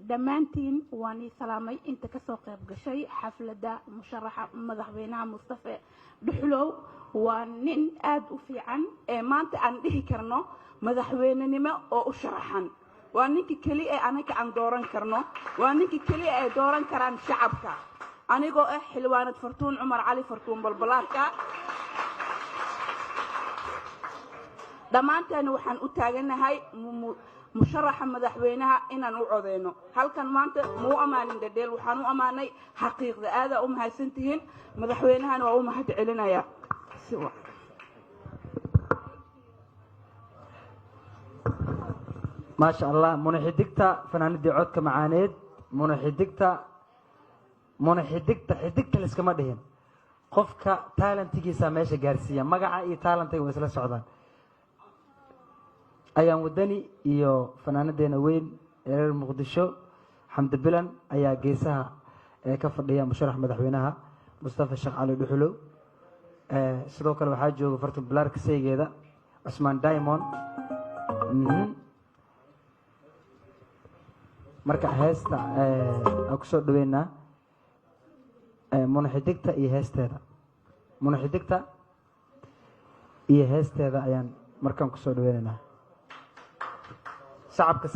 dhammaantiin waan ii salaamay inta ka soo qayb gashay xafladda musharaxa madaxweynaha Mustafa Dhuxulow waa nin aad u fiican ee maanta aan dhihi karno madaxweynenimo oo u sharaxan waa ninkii kaliya ee anaga aan dooran karno waa ninkii kaliya ee dooran karaan shacabka anigoo xilwaanad Fartuun Cumar Cali Fartuun Balbalaarka dhammaanteen waxaan u taaganahay musharaxa madaxweynaha inaan u codeyno halkan maanta muu amaanin dhadheel waxaan u amaanay xaqiiqda aad u mahadsantihiin madaxweynahana waa u mahad celinaya ما شاء الله منحدقتا فناندي عودك معانيد منحدقتا حدقتا لسكما دهين قفك تالنتيجيسا ماشا غارسيا مقعا اي تالنتيجي ويسلا سعودان ayaan wadani iyo fanaanadeena weyn reer Muqdisho Xamd Bilan ayaa geesaha ka fadhiya musharax madaxweynaha Mustafa Sheekh Cali Dhuxulow sidoo kale waxa jooga Fartuun Balbalaarka saygeeda Usman Diamond marka heesta aan ku soo dhaweynaa munxidikta iyo heesteeda ayaan markaan ku soo dhaweynaynaa شعبك